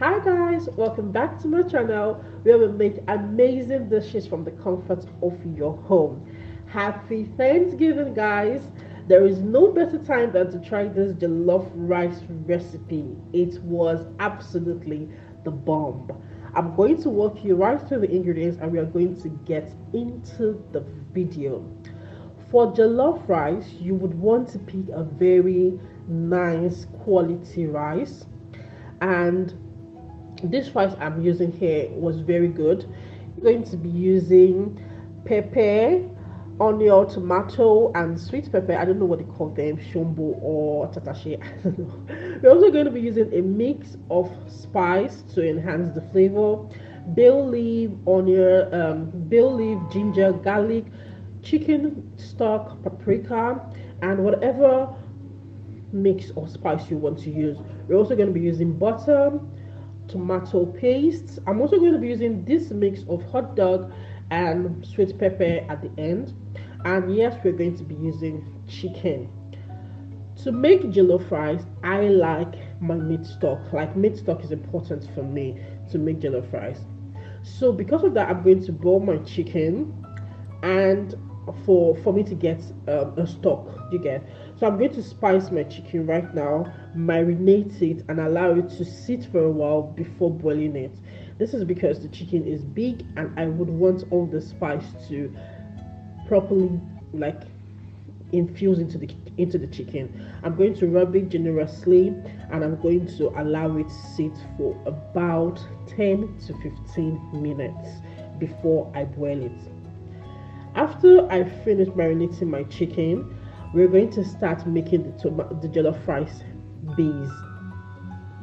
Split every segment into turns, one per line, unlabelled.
Hi guys, welcome back to my channel where we make amazing dishes from the comfort of your home. Happy Thanksgiving guys. There is no better time than to try this jollof rice recipe. It was absolutely the bomb. I'm going to walk you right through the ingredients and we are going to get into the video. For jollof rice, you would want to pick a very nice quality rice, and this rice I'm using here was very good. You're going to be using pepper, onion, tomato, and sweet pepper. I don't know what they call them, shombo or tatashe. I don't know. We're also going to be using a mix of spice to enhance the flavor: bay leaf, onion, bay leaf, ginger, garlic, chicken stock, paprika, and whatever mix or spice you want to use. We're also going to be using butter, tomato paste. I'm also going to be using this mix of hot dog and sweet pepper at the end. And yes, we're going to be using chicken. To make jollof rice, I like my meat stock. Like, meat stock is important for me to make jollof rice. So because of that, I'm going to boil my chicken, and for me to get a stock, you get. So I'm going to spice my chicken right now, marinate it, and allow it to sit for a while before boiling it. This is because the chicken is big and I would want all the spice to properly, like, infuse into the chicken. I'm going to rub it generously and I'm going to allow it sit for about 10 to 15 minutes before I boil it. After I finish marinating my chicken, we're going to start making the jollof rice base.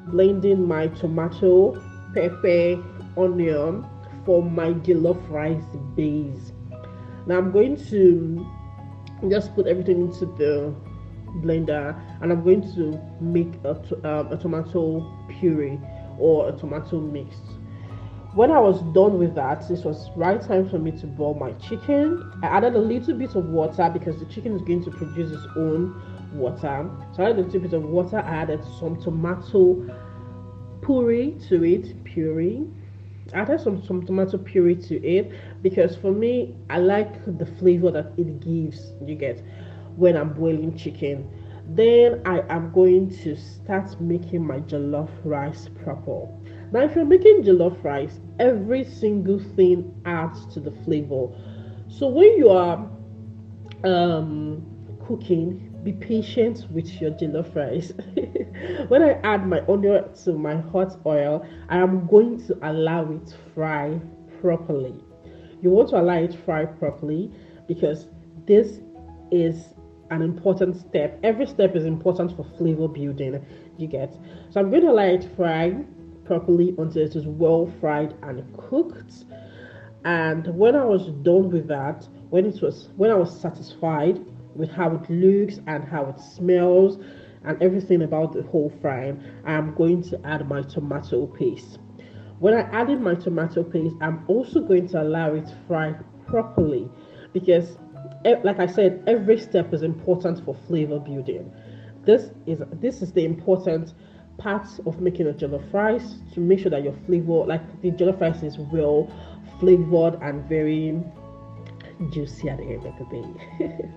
Blending my tomato, pepper, onion for my jollof rice base. Now I'm going to just put everything into the blender and I'm going to make a tomato puree or a tomato mix. When I was done with that, this was right time for me to boil my chicken. I added a little bit of water because the chicken is going to produce its own water. So I added a little bit of water. I added some tomato puree to it. I added some tomato puree to it because for me, I like the flavor that it gives, you get, when I'm boiling chicken. Then I am going to start making my jollof rice proper. Now, if you're making jollof rice, every single thing adds to the flavor. So when you are cooking, be patient with your jollof rice. When I add my onion to my hot oil, I am going to allow it fry properly. You want to allow it fry properly because this is an important step. Every step is important for flavor building, you get. So I'm going to allow it fry properly until it is well fried and cooked. And when I was done with that, when I was satisfied with how it looks and how it smells and everything about the whole frying, I am going to add my tomato paste. When I added my tomato paste, I'm also going to allow it fry properly because, like I said, every step is important for flavor building. This is the important parts of making a jollof rice, to make sure that your flavor, like the jollof rice, is well flavored and very juicy at the end of the day.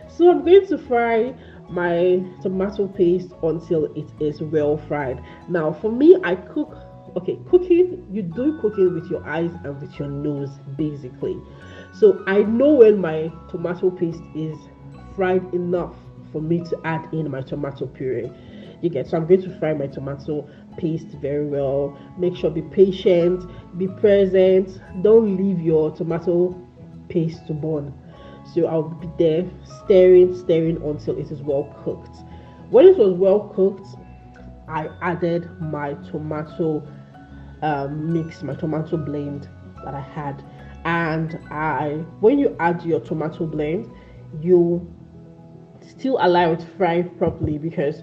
So I'm going to fry my tomato paste until it is well fried. Now for me, I cook, okay, cooking, you do cooking with your eyes and with your nose basically. So I know when my tomato paste is fried enough for me to add in my tomato puree, you get. So I'm going to fry my tomato paste very well. Make sure, be patient, be present, don't leave your tomato paste to burn. So I'll be there stirring until it is well cooked. When it was well cooked, I added my tomato mix, my tomato blend that I had. And when you add your tomato blend, you still allow it fry properly because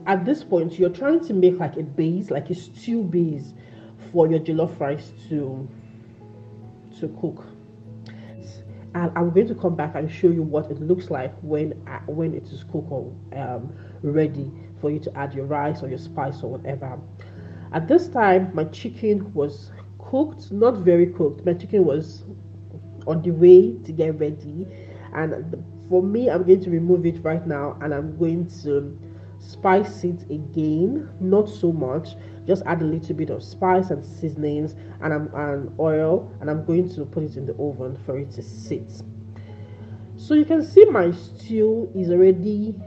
at this point you're trying to make like a base, like a stew base for your jollof rice to cook. And I'm going to come back and show you what it looks like when it is cooked or ready for you to add your rice or your spice or whatever. At this time, my chicken was cooked, not very cooked. My chicken was on the way to get ready, and for me, I'm going to remove it right now, and I'm going to spice it again, not so much, just add a little bit of spice and seasonings and oil, and I'm going to put it in the oven for it to sit. So you can see my stew is already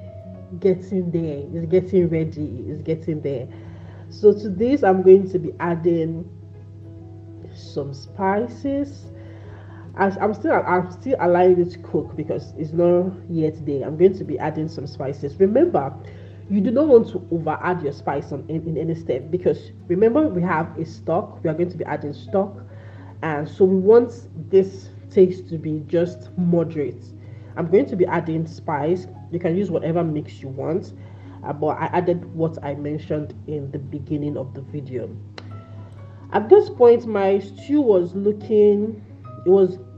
getting there, it's getting ready, it's getting there. So to this, I'm going to be adding some spices. As I'm still allowing it to cook because it's not yet there. I'm going to be adding some spices. Remember, you do not want to over add your spice in any step, because remember, we have a stock. We are going to be adding stock, and so we want this taste to be just moderate. I'm going to be adding spice. You can use whatever mix you want, but I added what I mentioned in the beginning of the video. At this point, my stew was looking, it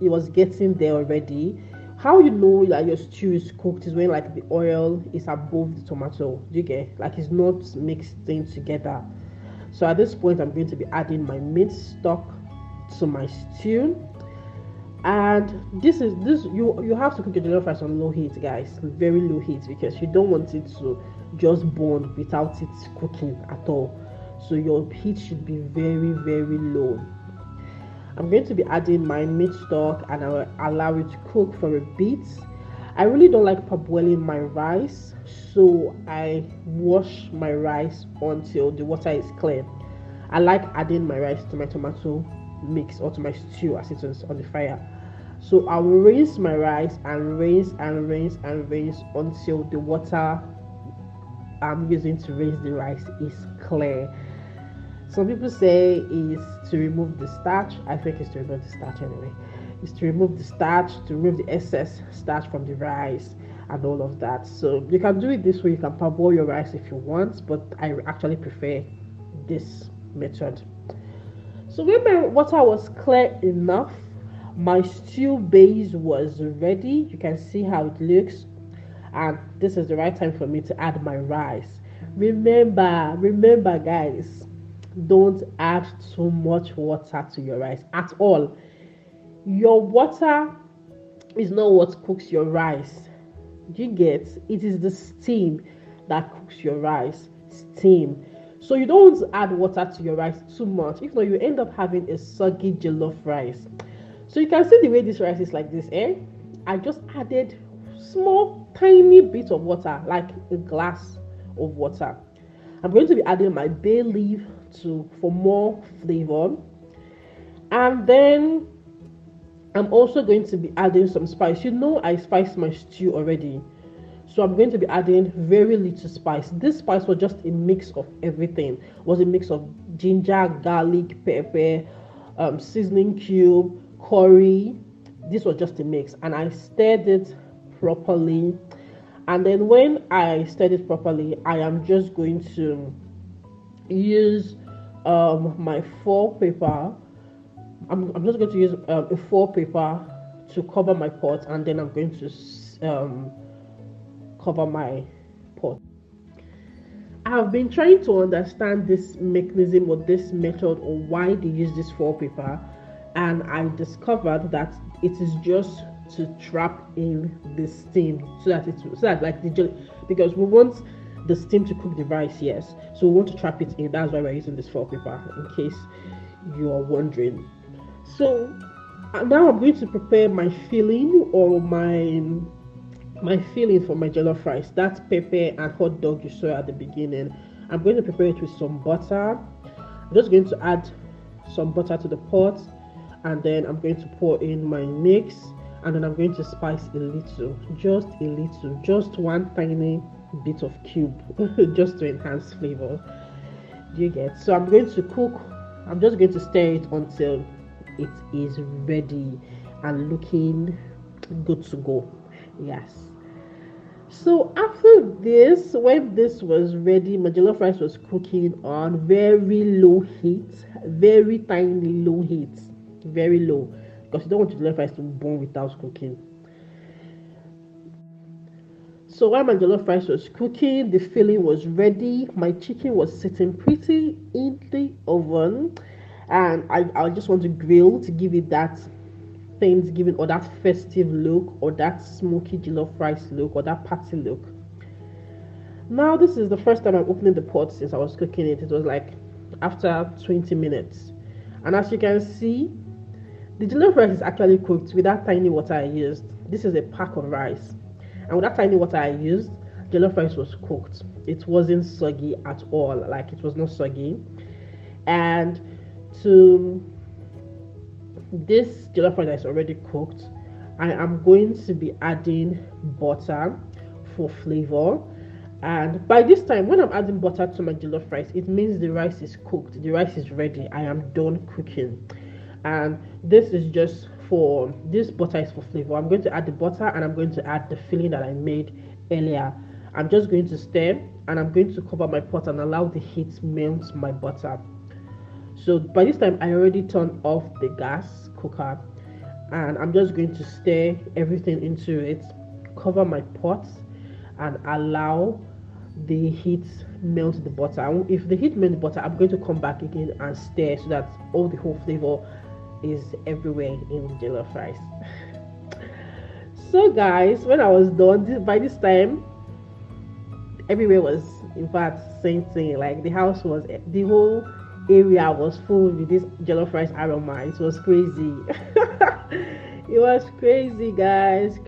was getting there already. How you know that your stew is cooked is when like the oil is above the tomato. Do you get, like, it's not mixed in together? So at this point, I'm going to be adding my meat stock to my stew. And this you have to cook your jollof rice on low heat, guys, very low heat, because you don't want it to just burn without it cooking at all. So your heat should be very, very low. I'm going to be adding my meat stock, and I will allow it to cook for a bit. I really don't like parboiling my rice, so I wash my rice until the water is clear. I like adding my rice to my tomato mix or to my stew as it is on the fire. So I will rinse my rice and rinse and rinse and rinse until the water I'm using to rinse the rice is clear. Some people say is to remove the starch. I think it's to remove the starch anyway. It's to remove the starch, to remove the excess starch from the rice and all of that. So you can do it this way. You can parboil your rice if you want, but I actually prefer this method. So when my water was clear enough, my stew base was ready. You can see how it looks, and this is the right time for me to add my rice. Remember, guys, don't add too much water to your rice at all. Your water is not what cooks your rice. Do you get? It is the steam that cooks your rice. Steam. So you don't want to add water to your rice too much. If not, you end up having a soggy jollof rice. So you can see the way this rice is like this, eh? I just added small, tiny bit of water, like a glass of water. I'm going to be adding my bay leaf for more flavor, and then I'm also going to be adding some spice. You know, I spiced my stew already, so I'm going to be adding very little spice. This spice was just a mix of everything. It was a mix of ginger, garlic, pepper, seasoning cube, curry. This was just a mix, and I stirred it properly. And then when I stirred it properly, I am just going to use my foil paper. I'm just going to use a foil paper to cover my pot, and then I'm going to cover my pot. I've been trying to understand this mechanism or this method, or why they use this foil paper, and I discovered that it is just to trap in the steam, so that like the jelly, because we want the steam to cook the rice, yes, so we want to trap it in. That's why we're using this foil paper, in case you are wondering. So now I'm going to prepare my filling, or my filling for my jollof rice. That's pepper and hot dog you saw at the beginning. I'm going to prepare it with some butter. I'm just going to add some butter to the pot, and then I'm going to pour in my mix, and then I'm going to spice a little, just one tiny bit of cube, just to enhance flavor. Do you get? So I'm going to cook. I'm just going to stir it until it is ready and looking good to go. Yes. So after this, when this was ready, my jollof rice was cooking on very low heat, very tiny low heat, very low, because you don't want your jollof rice to burn without cooking. So while my jollof rice was cooking, the filling was ready. My chicken was sitting pretty in the oven, and I just want to grill to give it that Thanksgiving or that festive look, or that smoky jollof rice look, or that party look. Now this is the first time I'm opening the pot since I was cooking it. It was like after 20 minutes, and as you can see, the jollof rice is actually cooked with that tiny water I used. This is a pack of rice, and with that tiny water I used, jollof rice was cooked. It wasn't soggy at all. Like, it was not soggy. And to this jollof rice that is already cooked, I am going to be adding butter for flavor. And by this time, when I'm adding butter to my jollof rice, it means the rice is cooked, the rice is ready, I am done cooking. And this is just for, this butter is for flavor. I'm going to add the butter, and I'm going to add the filling that I made earlier. I'm just going to stir, and I'm going to cover my pot and allow the heat melt my butter. So by this time, I already turned off the gas cooker, and I'm just going to stir everything into it, cover my pot, and allow the heat melt the butter. And if the heat melts the butter, I'm going to come back again and stir so that all the whole flavor is everywhere in the jollof rice. So guys, when I was done, by this time, everywhere was, in fact, same thing. Like, the house was, the whole area was full with this jollof rice aroma. It was crazy. It was crazy, guys.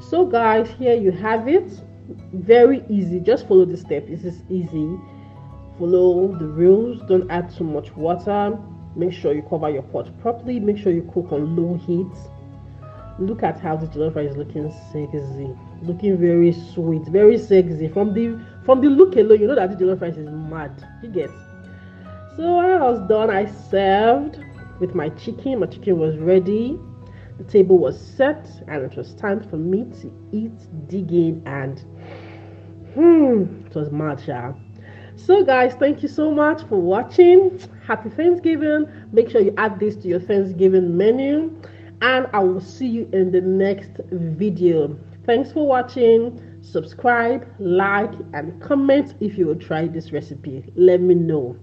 So guys, here you have it. Very easy. Just follow the steps. This is easy. Follow the rules. Don't add too much water. Make sure you cover your pot properly. Make sure you cook on low heat. Look at how the jollof rice is looking sexy, looking very sweet, very sexy. From the look alone, you know that the jollof rice is mad. You get. So when I was done, I served with my chicken. My chicken was ready. The table was set, and it was time for me to eat, dig in, and it was mad, yeah. So guys, thank you so much for watching. Happy Thanksgiving. Make sure you add this to your Thanksgiving menu, and I will see you in the next video. Thanks for watching. Subscribe, like, and comment if you will try this recipe. Let me know.